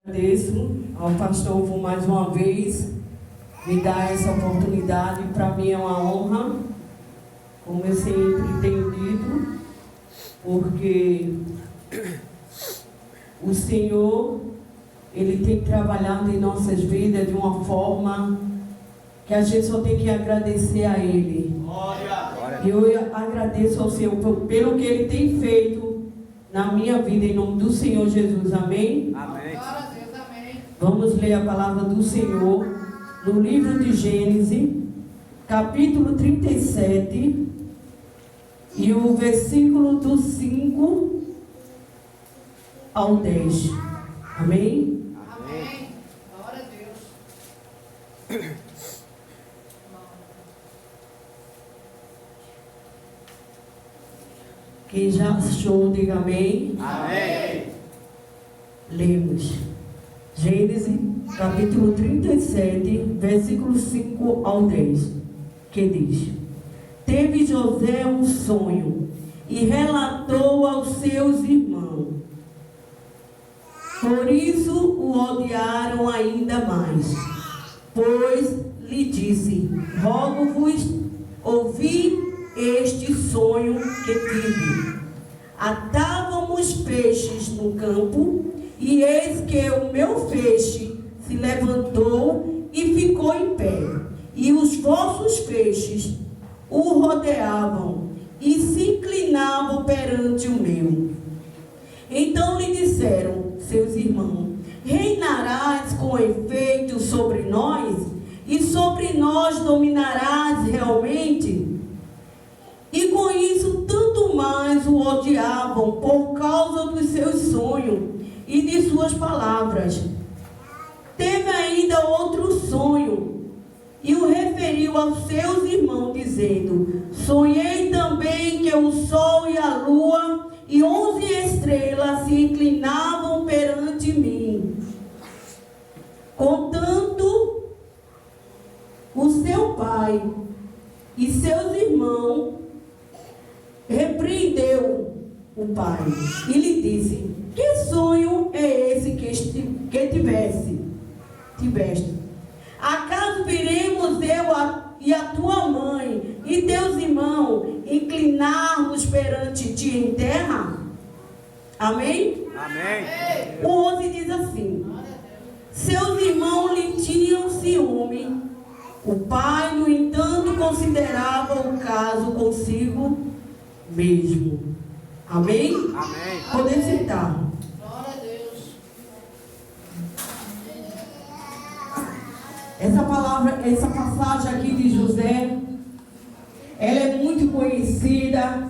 Agradeço ao pastor por mais uma vez me dar essa oportunidade. Para mim é uma honra, como eu sempre tenho dito, porque o Senhor, Ele tem trabalhado em nossas vidas de uma forma que a gente só tem que agradecer a Ele. E eu agradeço ao Senhor pelo que Ele tem feito na minha vida, em nome do Senhor Jesus. Amém? Amém. Vamos ler a palavra do Senhor no livro de Gênesis, capítulo 37, e o versículo do 5 ao 10. Amém? Amém. Glória a Deus. Quem já achou, diga amém. Amém. Lemos Gênesis, capítulo 37, versículo 5 ao 10, que diz: Teve José um sonho e relatou aos seus irmãos. Por isso o odiaram ainda mais, pois lhe disse: Rogo-vos, ouvi este sonho que tive. Atávamos peixes no campo, e eis que o meu feixe se levantou e ficou em pé, e os vossos feixes o rodeavam e se inclinavam perante o meu. Então lhe disseram seus irmãos: Reinarás com efeito sobre nós, e sobre nós dominarás realmente? E com isso tanto mais o odiavam por causa dos seus sonhos e de suas palavras. Teve ainda outro sonho, e o referiu aos seus irmãos, dizendo: Sonhei também que o sol e a lua e 11 estrelas se inclinavam perante mim. Contanto, o seu pai e seus irmãos repreendeu o pai e lhe disse: Que sonho é esse que tiveste? Acaso viremos eu e a tua mãe e teus irmãos inclinarmos perante ti em terra? Amém? Amém. O 11 diz assim: Seus irmãos lhe tinham ciúme. O pai, no entanto, considerava o caso consigo mesmo. Amém? Amém. Podem sentar. Glória a Deus. Essa palavra, essa passagem aqui de José, ela é muito conhecida.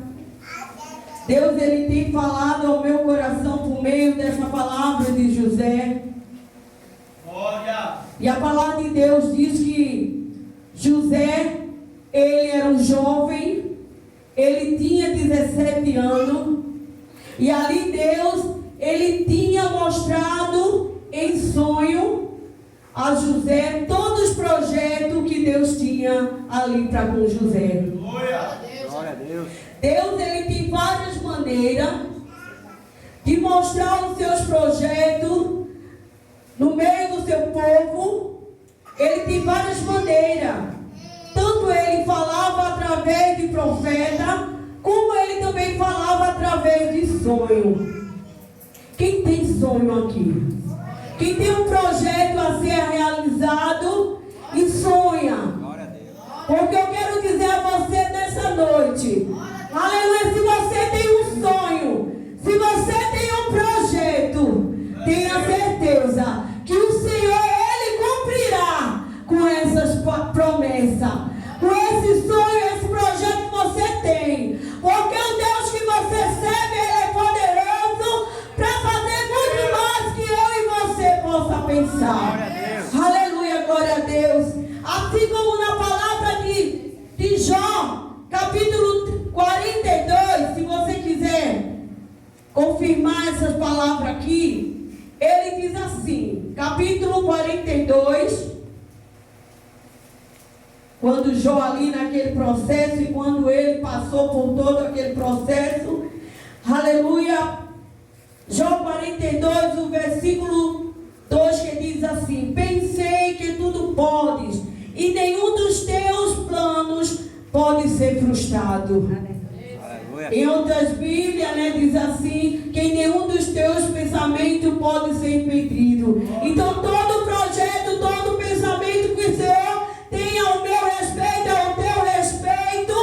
Deus, ele tem falado ao meu coração por meio dessa palavra de José. Glória. E a palavra de Deus diz que José, ele era um jovem, ele tinha 17 anos, e ali Deus, ele tinha mostrado em sonho a José todos os projetos que Deus tinha ali para com José. Glória a Deus. Deus, ele tem várias maneiras de mostrar os seus projetos no meio do seu povo. Ele tem várias maneiras. Tanto ele falava através de profeta, como ele também falava através de sonho. Quem tem sonho aqui? Quem tem um projeto a ser realizado e sonha? Glória a Deus. Porque eu quero dizer a você nessa noite, aleluia, se você tem um sonho, se você tem um projeto, tenha certeza que o Senhor, Ele cumprirá com essas promessas, com esse sonho, esse projeto que você tem. Porque o Deus que você serve, Ele é poderoso para fazer muito mais que eu e você possa pensar. Glória a Deus. Aleluia, glória a Deus. Assim como na palavra de Jó, capítulo 42, se você quiser confirmar essas palavras aqui, ele diz assim, capítulo 42, quando Jó ali naquele processo, e quando ele passou por todo aquele processo, aleluia, Jó 42, o versículo ser frustrado. Aleluia. Em outras Bíblias, né, diz assim, que nenhum dos teus pensamentos pode ser impedido. Então todo projeto, todo pensamento que o Senhor tem ao meu respeito, ao teu respeito,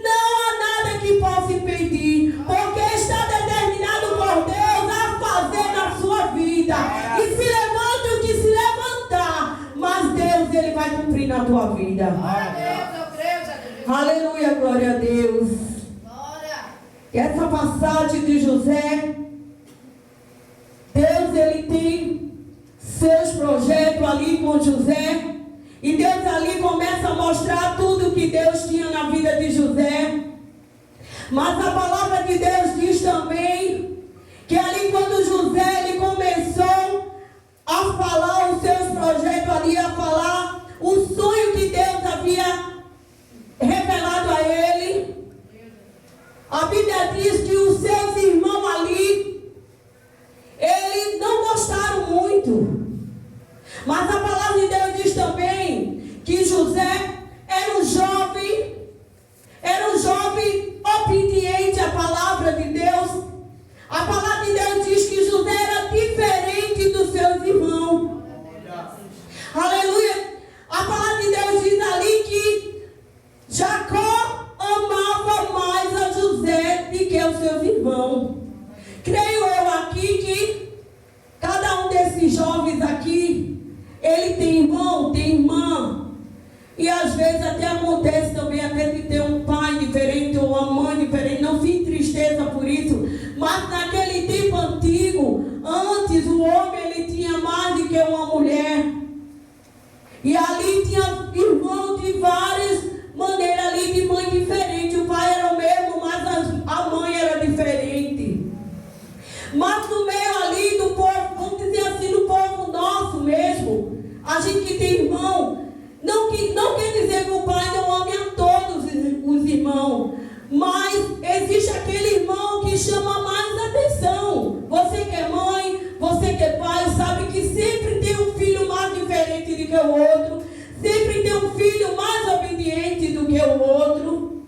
não há nada que possa impedir, porque está determinado por Deus a fazer na sua vida. E se levanta o que se levantar, mas Deus, Ele vai cumprir na tua vida. Glória a Deus, eu creio, Jesus. Aleluia, glória a Deus. Glória. E essa passagem de José, Deus, Ele tem seus projetos ali com José. E Deus ali começa a mostrar tudo que Deus tinha na vida de José. Mas a palavra de Deus diz também que ali quando José ele começou a falar os seus projetos ali, a falar o sonho que Deus havia revelado a ele, a Bíblia diz que os seus irmãos ali, eles não gostaram muito. Mas a palavra de Deus diz também que José era um jovem obediente à palavra de Deus. A palavra de Deus diz que José era diferente dos seus irmãos. Aleluia. A palavra de Deus diz ali que Jacó amava mais a José do que os seus irmãos. Creio eu aqui que cada um desses jovens aqui, ele tem irmão, tem irmã. E às vezes até acontece também até de ter um pai diferente ou uma mãe diferente. Não fique tristeza por isso. Mas naquele tempo antigo, antes o homem ele tinha mais do que uma mulher. E ali tinha irmãos de várias maneiras ali, de mãe diferente. O pai era o mesmo, mas a mãe era diferente. Mas no meio ali do povo, vamos dizer assim, no povo nosso mesmo, a gente que tem irmão, não quer dizer que o pai não ame a todos os irmãos, mas existe aquele irmão que chama mais atenção. Você que é mãe, você que é pai, sabe que sempre tem um filho mais diferente do que o outro, sempre tem um filho mais obediente do que o outro,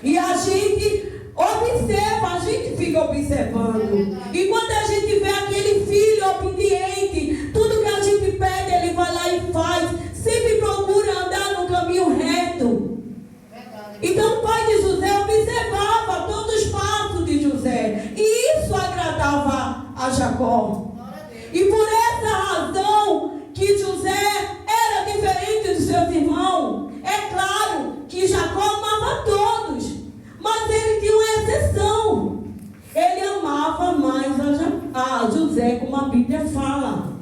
e a gente observa, a gente fica observando. E quando a gente vê aquele filho obediente, tudo que a gente pede, ele vai lá e faz. Sempre procura andar no caminho reto. Então o pai de José observava todos os passos de José. E isso agradava a Jacó. E por essa razão que José era diferente dos seus irmãos. É claro que Jacó amava todos, mas ele tinha uma exceção. Ele amava mais a José, como a Bíblia fala.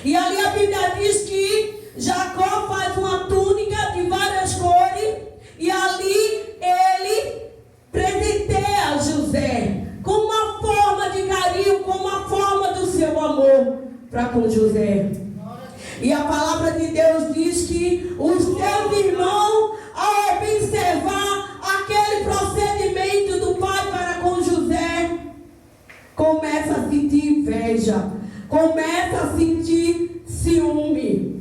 E ali a Bíblia diz que Jacó faz uma túnica de várias cores. E ali ele presenteia José com uma forma de carinho, com uma forma do seu amor para com José. E a palavra de Deus diz que os seus irmãos, ao observar aquele procedimento do pai para com José, começa a sentir inveja, começa a sentir ciúme.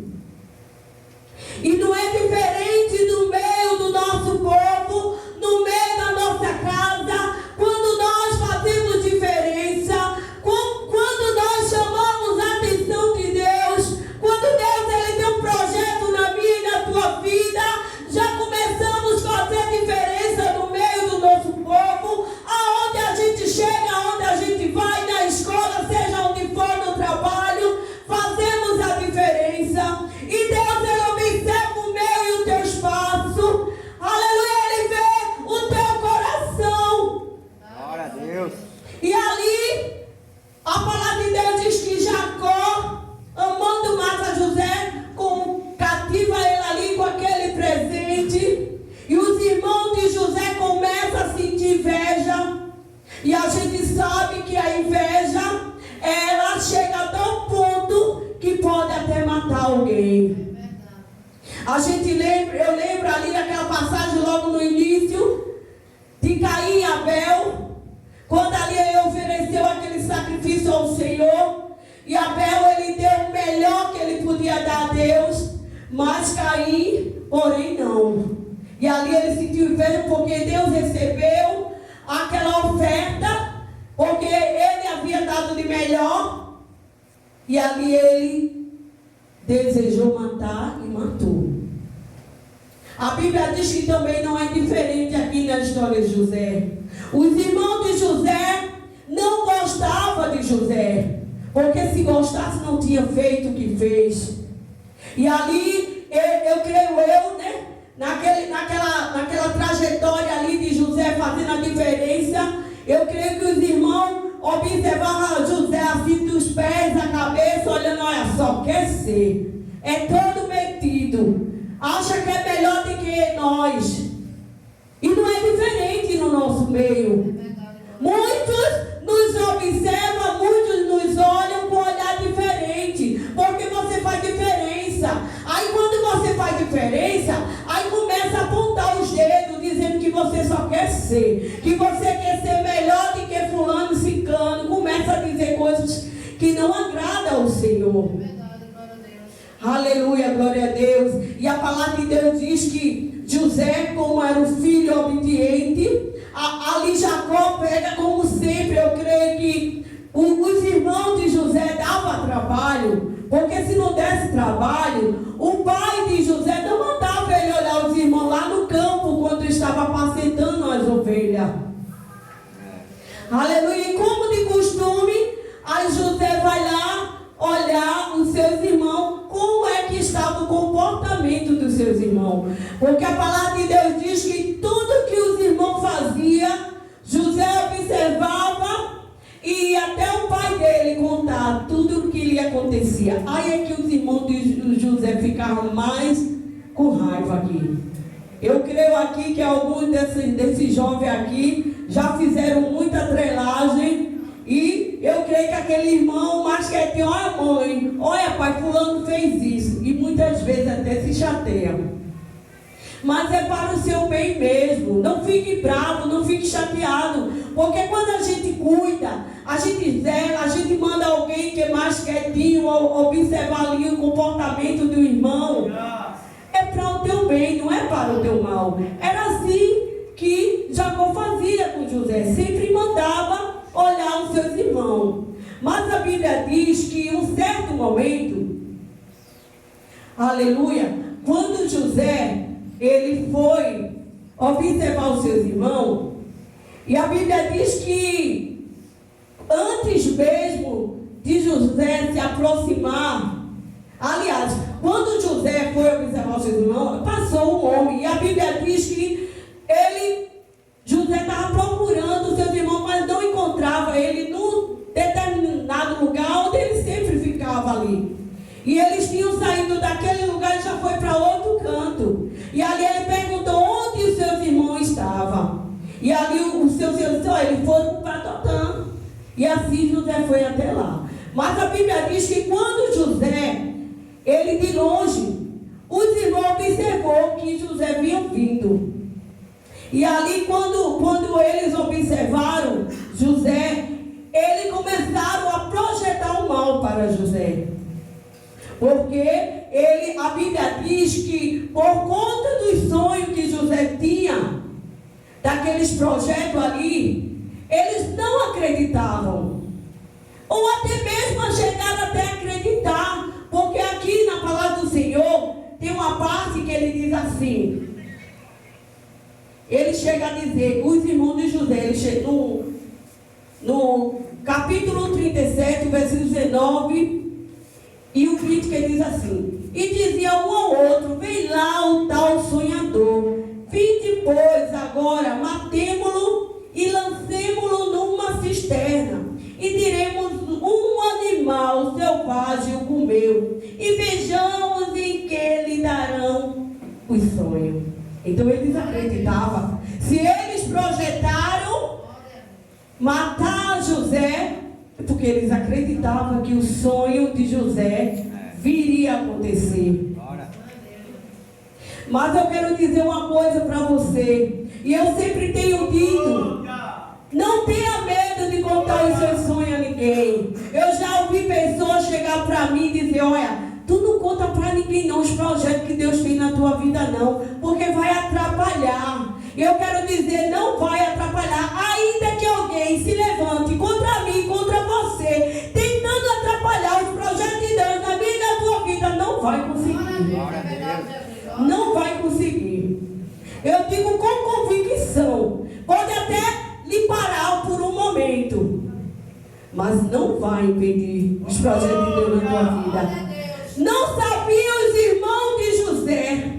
E não é diferente no meio do nosso povo, no meio da nossa casa, quando nós fazemos diferença, quando nós chamamos a atenção de Deus, quando Deus ele tem um projeto na minha e na tua vida, já começamos a fazer diferença no meio do nosso povo, aonde a gente chega, aonde a gente vai, na escola, seja onde for, no trabalho, fazemos a diferença. E Deus ele observa o meu e o teu espaço. Aleluia, ele vê o teu coração. Glória a Deus. E ali a palavra de Deus diz que Jacó, amando mais a José, cativa ele ali com aquele presente. E os irmãos de José começam a sentir inveja. E a gente sabe que a inveja, ela chega a tal ponto que pode até matar alguém. Eu lembro ali daquela passagem logo no início, de Caim e Abel, quando ali ele ofereceu aquele sacrifício ao Senhor, e Abel ele deu o melhor que ele podia dar a Deus, mas Caim, porém não. E ali ele sentiu inveja porque Deus recebeu aquela oferta, porque ele havia dado de melhor. E ali ele desejou matar e matou. A Bíblia diz que também não é diferente aqui na história de José. Os irmãos de José não gostavam de José, porque se gostasse não tinha feito o que fez. E ali, eu creio né? Naquela trajetória ali de José fazendo a diferença, eu creio que os irmãos observavam José assim dos pés à cabeça, olhando, olha só, quer ser, é todo metido, acha que é melhor do que nós. E não é diferente no nosso meio. Muitos nos observam, muitos nos olham com um olhar diferente, porque você faz diferença. Aí quando você faz diferença, aí começa a apontar os dedos, dizendo que você só quer ser, que você quer ser melhor do que fulano e ciclano. Começa a dizer coisas que não agradam ao Senhor. Aleluia, glória a Deus. E a palavra de Deus diz que José, como era um filho obediente, ali Jacó pega como sempre. Eu creio que os irmãos de José davam trabalho, porque se não desse trabalho, o pai de José não mandava ele olhar os irmãos lá no campo quando estava apacentando as ovelhas. Aleluia. E como de costume, aí José vai lá olhar os seus irmãos, como é que estava o comportamento dos seus irmãos. Porque a palavra de Deus diz que tudo que os irmãos faziam, José observava, e até o pai dele contar tudo o que lhe acontecia. Aí é que os irmãos de José ficaram mais com raiva aqui. Eu creio aqui que alguns desses jovens aqui já fizeram muita trelagem. E eu creio que aquele irmão mais quietinho, olha mãe, olha pai, fulano fez isso. E muitas vezes até se chateia. Mas é para o seu bem mesmo. Não fique bravo, não fique chateado. Porque quando a gente cuida, a gente zela, a gente manda alguém que é mais quietinho, observar ali o comportamento do irmão. É para o teu bem, não é para o teu mal. Era assim que Jacó fazia com José. Sempre mandava olhar os seus irmãos. Mas a Bíblia diz que em um certo momento, aleluia, quando José, ele foi observar os seus irmãos, e a Bíblia diz que antes mesmo de José se aproximar, aliás, quando José foi observar os seus irmãos, passou um homem, e a Bíblia diz que José estava procurando os seus irmãos, mas não encontrava ele num determinado lugar onde ele sempre ficava ali. E eles tinham saído daquele lugar e já foi para outro canto. E ali ele perguntou onde os seus irmãos estavam. E ali os seus irmãos, eles foram para Dotã. E assim José foi até lá. Mas a Bíblia diz que quando José, ele de longe, os irmãos observou que José vinha vindo. E ali quando eles observaram José, eles começaram a projetar o mal para José. Porque a Bíblia diz que por conta dos sonhos que José tinha, daqueles projetos ali, eles não acreditavam. Ou até mesmo chegaram até a acreditar. Porque aqui na palavra do Senhor, tem uma parte que ele diz assim. Ele chega a dizer, os irmãos de José, ele chega no capítulo 37, versículo 19 e o 20, que diz assim: e dizia um ao outro, vem lá o tal sonhador, vinde pois agora, matemo-lo e lancemo-lo numa cisterna, e diremos, um animal selvagem o comeu, e vejamos em que lhe darão os sonhos. Então eles acreditavam. Se eles projetaram matar José, porque eles acreditavam que o sonho de José viria a acontecer. Mas eu quero dizer uma coisa para você, e eu sempre tenho dito: não tenha medo de contar os seus sonhos a ninguém. Eu já ouvi pessoas chegar para mim e dizer: olha, tu não conta para ninguém não os projetos que Deus tem na tua vida não, porque vai atrapalhar atrapalhar. Eu quero dizer, não vai atrapalhar. Ainda que alguém se levante contra mim, contra você, tentando atrapalhar os projetos de Deus na minha e na tua vida, não vai conseguir. Não vai conseguir. Eu digo com convicção. Pode até lhe parar por um momento, mas não vai impedir os projetos de Deus na tua vida. Não sabiam os irmãos de José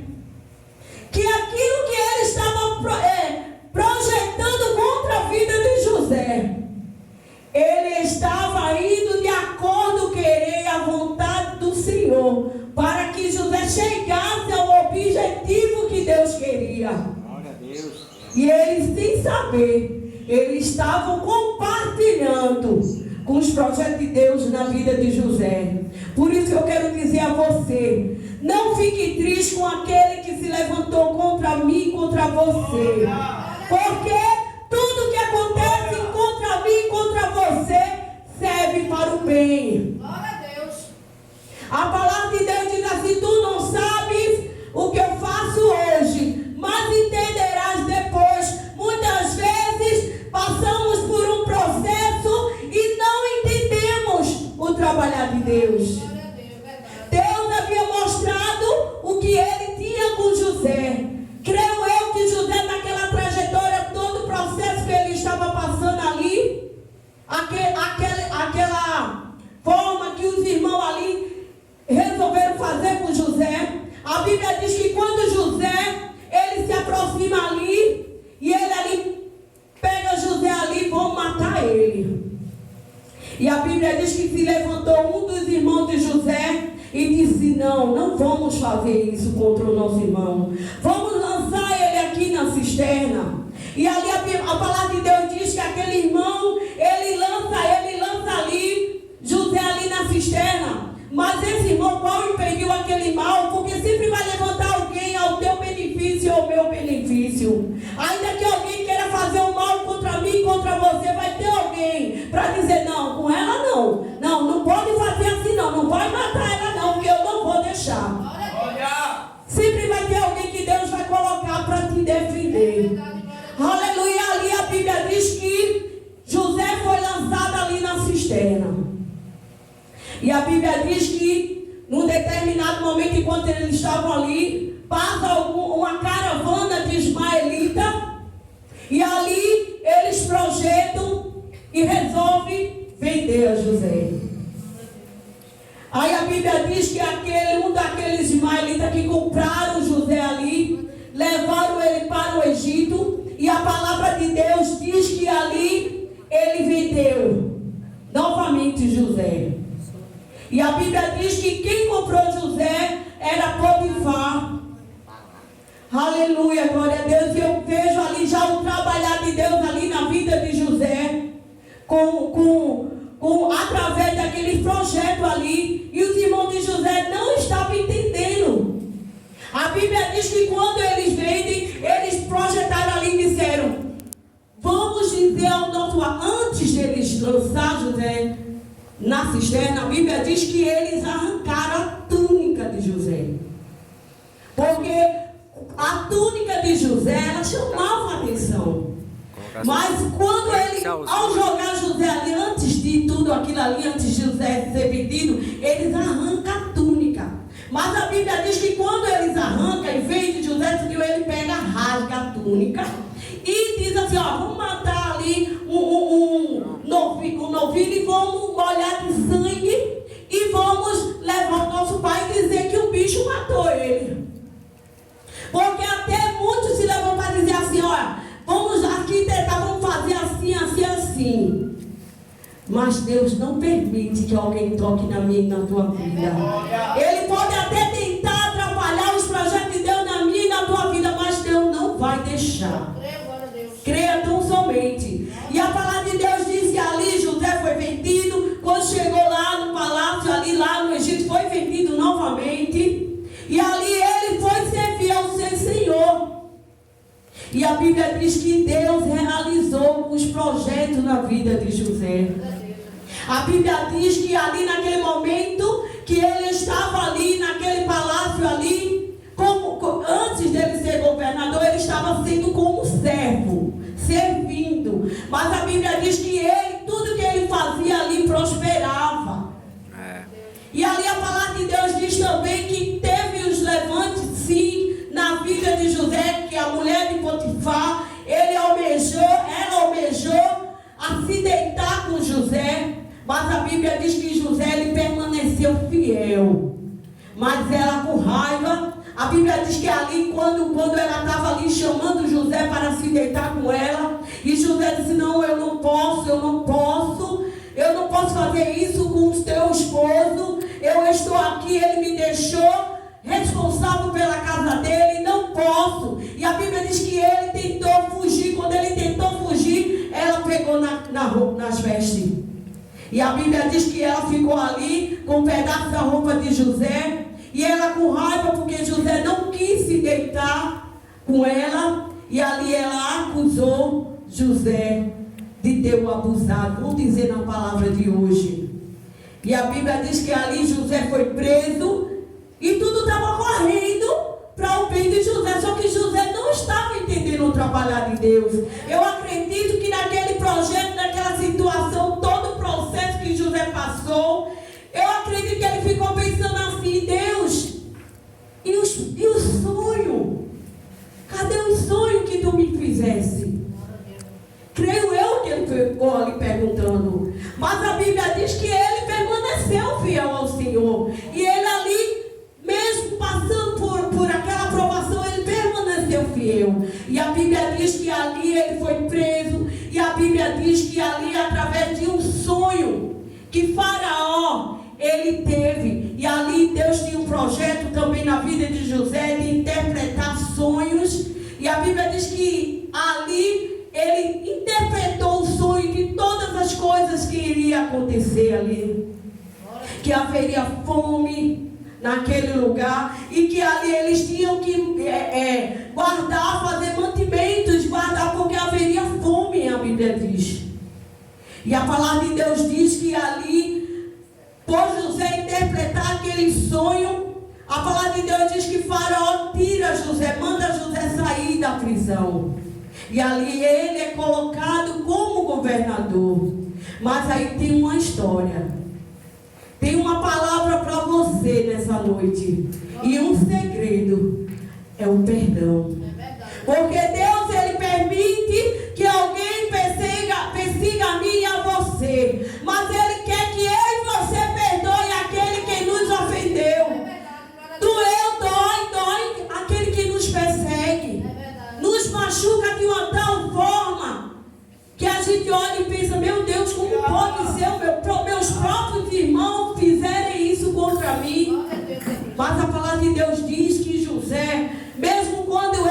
que aquilo que ele estava projetando contra a vida de José, ele estava indo de acordo com o querer e a vontade do Senhor, para que José chegasse ao objetivo que Deus queria. Glória a Deus. E eles, sem saber, eles estavam compartilhando com os projetos de Deus na vida de José. Por isso eu quero dizer a você, não fique triste com aquele que se levantou contra mim, contra você. Porque tudo que acontece contra mim, contra você, serve para o bem. A palavra de Deus diz assim, tu não sabes o que eu faço hoje, mas entenderás depois. Muitas vezes passamos por um processo e não entendemos o trabalhar de Deus. Deus havia mostrado o que ele tinha com José. Creio eu que José, naquela trajetória, todo o processo que ele estava passando ali, aquela forma que os irmãos ali resolveram fazer com José. A Bíblia diz que quando José, ele se aproxima ali, e ele ali pega José ali e vão matar ele. E a Bíblia diz que se levantou um dos irmãos de José e disse, não vamos fazer isso contra o nosso irmão. Vamos lançar ele aqui na cisterna. E ali a palavra de Deus diz que aquele irmão, ele lança ali, José ali na cisterna. Mas esse irmão, qual impediu aquele mal? Porque sempre vai levantar alguém ao teu benefício e ao meu benefício. Ainda que alguém queira fazer o mal contra mim, contra você, vai ter alguém para dizer, não, com ela não. Não pode fazer assim não vai matar ela não, porque eu não vou deixar. Sempre vai ter alguém que Deus vai colocar para te defender. Aleluia, ali a Bíblia diz que José foi lançado ali na cisterna. E a Bíblia diz que, num determinado momento, enquanto eles estavam ali, passa uma caravana de ismaelita, e ali eles projetam e resolvem vender a José. Aí a Bíblia diz que um daqueles ismaelitas que compraram José ali, levaram ele para o Egito, e a palavra de Deus diz que ali ele vendeu novamente José. E a Bíblia diz que quem comprou José era Potifar. Aleluia, glória a Deus. E eu vejo ali já o trabalhar de Deus ali na vida de José, através daquele projeto ali. E os irmãos de José não estavam entendendo. A Bíblia diz que quando eles vendem, eles projetaram ali e disseram, vamos dizer ao nosso... Antes deles lançar José na cisterna, a Bíblia diz que eles arrancaram a túnica de José. Porque a túnica de José, ela chamava a atenção. Mas quando ele, ao jogar José ali, antes de tudo aquilo ali, antes de José ser vendido, eles arrancam a túnica. Mas a Bíblia diz que quando eles arrancam e vendem José, ele pega, rasga a túnica e diz assim, vamos matar ali um novilho e vamos molhar de sangue e vamos levar o nosso pai e dizer que o bicho matou ele. Porque até muitos se levantaram e dizer assim, vamos aqui tentar, vamos fazer assim, assim, assim. Mas Deus não permite que alguém toque na minha e na tua vida. Ele pode até tentar atrapalhar os projetos de Deus na minha e na tua vida, mas Deus não vai deixar. Creia tão somente. E a palavra de Deus diz que ali José foi vendido. Quando chegou lá no palácio, ali lá no Egito, foi vendido novamente. E ali ele foi servir ao seu Senhor. E a Bíblia diz que Deus realizou os projetos na vida de José. A Bíblia diz que ali naquele momento que ele estava ali naquele palácio ali, antes dele ser governador, ele estava Mas a Bíblia diz que ele, tudo que ele fazia ali prosperava. E ali a palavra de Deus diz também que teve os levantes, sim, na vida de José, que a mulher de Potifar, ela almejou a se deitar com José. Mas a Bíblia diz que José, ele permaneceu fiel. Mas ela com raiva, a Bíblia diz que ali, quando ela estava ali chamando José para se deitar com ela, e José disse, não, eu não posso fazer isso com o teu esposo, eu estou aqui, ele me deixou responsável pela casa dele, não posso. E a Bíblia diz que ele tentou fugir, quando ele tentou fugir, ela pegou nas vestes. E a Bíblia diz que ela ficou ali com um pedaço da roupa de José, e ela com raiva porque José não quis se deitar com ela, e ali ela acusou José de ter o abusado, vamos dizer na palavra de hoje. E a Bíblia diz que ali José foi preso, e tudo estava correndo para o bem de José, só que José não estava entendendo o trabalhar de Deus. Eu acredito que naquele projeto, naquela situação, todo o processo que José passou, eu acredito que ele ficou pensando assim, Deus, e o sonho? Cadê o sonho que tu me fizesse? Creio eu que ele ficou ali perguntando. Mas a Bíblia diz que ele permaneceu fiel ao Senhor. E ele ali, mesmo passando por aquela provação, ele permaneceu fiel. E a Bíblia diz que ali ele foi preso. E a Bíblia diz que ali, através de um sonho que Faraó ele teve, e ali Deus tinha um projeto também na vida de José de interpretar sonhos. E a Bíblia diz que ali ele interpretou o sonho de todas as coisas que iria acontecer ali, que haveria fome naquele lugar, e que ali eles tinham que guardar, fazer mantimentos, guardar, porque haveria fome, a Bíblia diz. E a palavra de Deus diz que ali, por José interpretar aquele sonho, a palavra de Deus diz que Faraó tira José, manda José sair da prisão. E ali ele é colocado como governador. Mas aí tem uma história. Tem uma palavra para você nessa noite. E um segredo é o perdão. Porque Deus, ele permite que alguém persiga a mim e a você. Mas ele quer que eu e você perdoe aquele que nos ofendeu. Dói aquele que nos persegue. Nos machuca de uma tal forma que a gente olha e pensa, meu Deus, como pode ser meus próprios irmãos fizerem isso contra mim? Mas a palavra de Deus diz que José, mesmo quando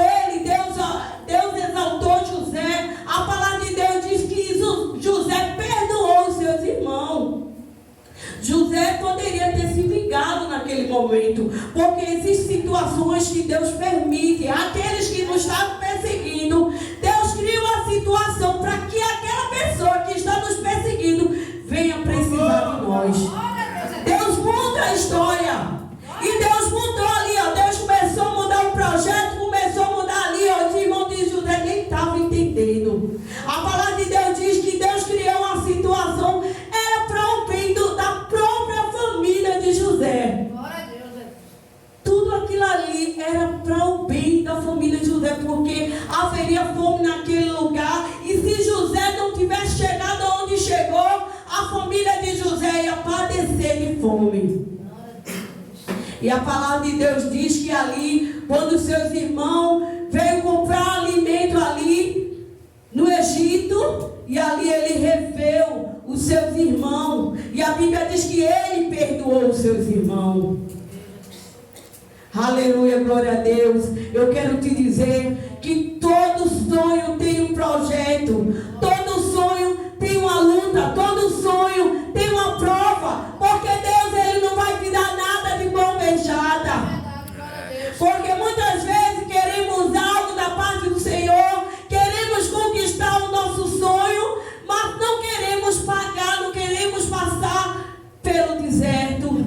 Deus exaltou José, a palavra de Deus diz que José perdoou os seus irmãos. José poderia ter se vingado naquele momento, porque existem situações que Deus permite, aqueles que nos estavam perseguindo, Deus cria uma situação para que aquela pessoa que está nos perseguindo venha precisar de nós. Deus muda a história, e Deus mudou ali, ó. Deus começou a mudar o projeto, começou a mudar ali, ó. Os irmãos de José nem estavam entendendo. A palavra de Deus diz que Deus criou uma situação, era para o bem da própria família de José. Tudo aquilo ali era para o bem da família de José, porque haveria fome naquele lugar, e se José não tivesse chegado onde chegou, a família de José ia padecer de fome. E a palavra de Deus diz que ali, quando seus irmãos veio comprar alimento ali no Egito, e ali ele reveu os seus irmãos, e a Bíblia diz que ele perdoou os seus irmãos. Aleluia, glória a Deus. Eu quero te dizer que todo sonho tem um projeto, todo sonho tem uma luta, todo sonho tem uma prova, porque Deus, ele não vai te dar nada de mão beijada. Porque muitas vezes queremos algo da parte do Senhor, queremos conquistar o nosso sonho, mas não queremos pagar, não queremos passar pelo deserto.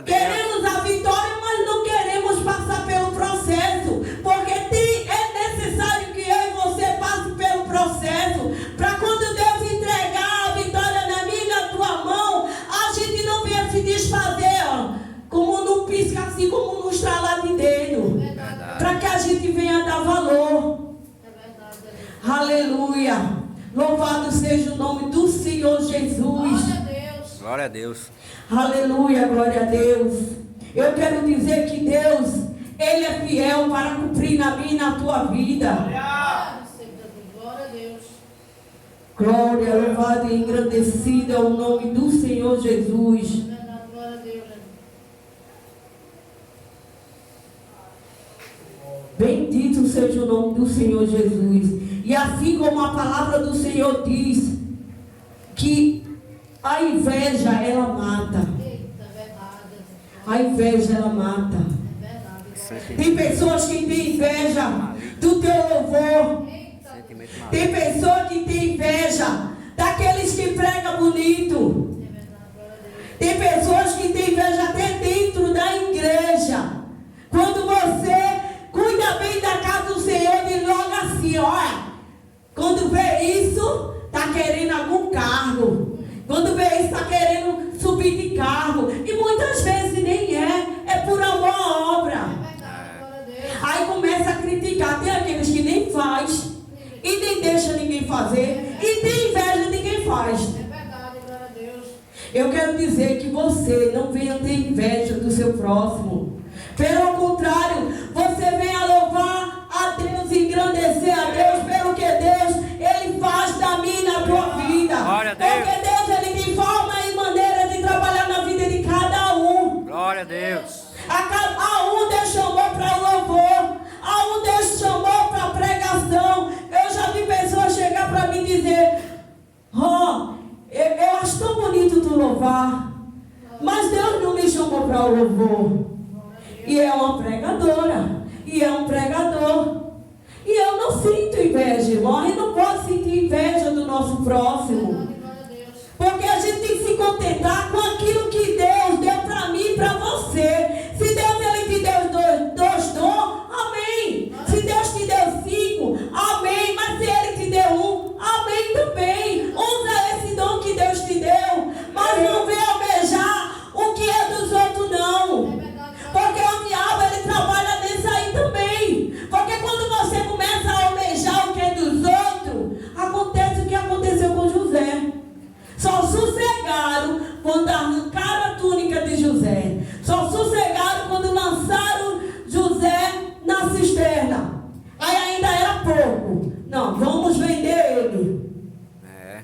Queremos a vitória, mas não queremos passar pelo processo, porque é necessário que eu e você passe pelo processo Aleluia. Louvado seja o nome do Senhor Jesus. Glória a Deus. Glória a Deus. Aleluia, glória a Deus. Eu quero dizer que Deus, Ele é fiel para cumprir na minha e na tua vida. Glória a Deus. Glória, louvado e engrandecido é o nome do Senhor Jesus. Glória a Deus. Bendito seja o nome do Senhor Jesus. E assim como a palavra do Senhor diz, que a inveja ela mata. Eita, verdade. A inveja ela mata. É verdade. Tem pessoas que têm inveja do teu louvor. Eita. Sentimento Tem maligno. pessoas que têm inveja daqueles que pregam bonito. É verdade. Glória a Deus. Tem pessoas que têm inveja até dentro da igreja. Quando você cuida bem da casa do Senhor, ele logo assim, olha, quando vê isso, está querendo algum cargo. Quando vê isso, está querendo subir de cargo. E muitas vezes nem é por amor à obra. É verdade. Glória a Deus. Aí começa a criticar. Tem aqueles que nem faz e nem deixa ninguém fazer. E tem inveja de quem faz. É verdade. Glória a Deus. Eu quero dizer que você não venha ter inveja do seu próximo. Pelo contrário, você venha louvar a Deus e engrandecer a Deus pelo que Deus, Ele faz da minha e na tua vida. Glória a Deus. Porque Deus, Ele tem forma e maneira de trabalhar na vida de cada um. Glória a Deus. A um Deus chamou para o louvor, a um Deus chamou para a pregação. Eu já vi pessoas chegar para mim e dizer, eu acho tão bonito tu louvar, mas Deus não me chamou para o louvor. E é uma pregadora, e é um pregador. E eu não sinto inveja, irmão. A gente não pode sentir inveja do nosso próximo. Glória a Deus. Porque a gente tem que se contentar com aquilo que Deus deu para mim e para você. Se Deus ele te deu dois dons, amém. Se Deus te deu 5, amém. Mas se Ele te deu 1, amém também. Usa esse dom que Deus te deu. Mas não venha almejar o que é dos outros, não. Porque o diabo ele trabalha nisso aí também. Porque quando você começa a almejar o que é dos outros, acontece o que aconteceu com José. Só sossegaram quando arrancaram a túnica de José. Só sossegaram quando lançaram José na cisterna. Aí ainda era pouco. Não, vamos vender ele. É.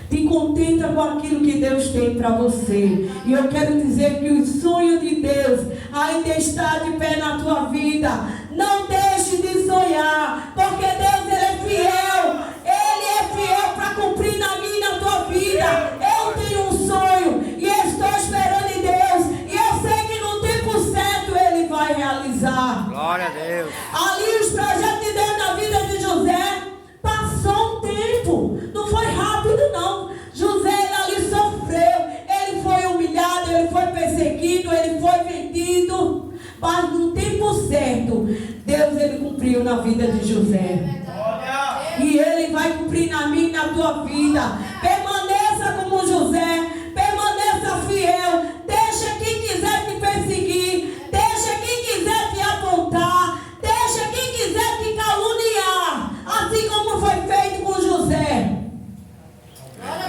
Te contenta com aquilo que Deus tem para você. E eu quero dizer que o sonho de Deus ainda está de pé na tua vida. Não deixe de sonhar, porque Deus ele é fiel. Ele é fiel para cumprir na minha e na tua vida. Eu tenho um sonho e estou esperando em Deus. E eu sei que no tempo certo Ele vai realizar. Glória a Deus. Ali os projetos de Deus na vida de José passou um tempo. Não foi rápido não. José ele ali sofreu. Ele foi humilhado, ele foi perseguido, ele foi vendido. Mas no tempo certo, Deus ele cumpriu na vida de José. E Ele vai cumprir na minha e na tua vida. Permaneça como José. Permaneça fiel. Deixa quem quiser te perseguir. Deixa quem quiser te apontar. Deixa quem quiser te caluniar. Assim como foi feito com José.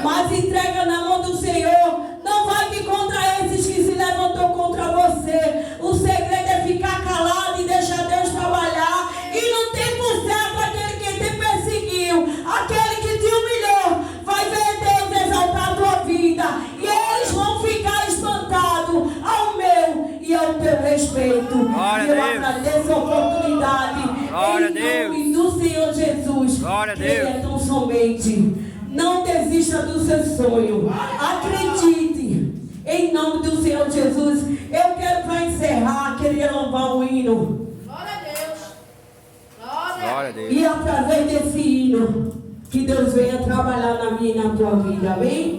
Mas entrega na mão do Senhor. Não vai de contra esses que se levantou contra você. O segredo é ficar calado e deixar Deus trabalhar. E no tempo certo, aquele que te perseguiu, aquele que te humilhou, vai ver Deus exaltar a tua vida. E eles vão ficar espantados ao meu e ao teu respeito. Glória E eu a Deus. agradeço a oportunidade. Glória a Em nome do Senhor Jesus. Glória a Ele é Deus. tão somente. Não desista do seu sonho. Acredite. Em nome do Senhor Jesus. Eu quero para encerrar, queria louvar um hino. Glória a Deus. Glória. Glória a Deus. E através desse hino, que Deus venha trabalhar na minha e na tua vida. Amém?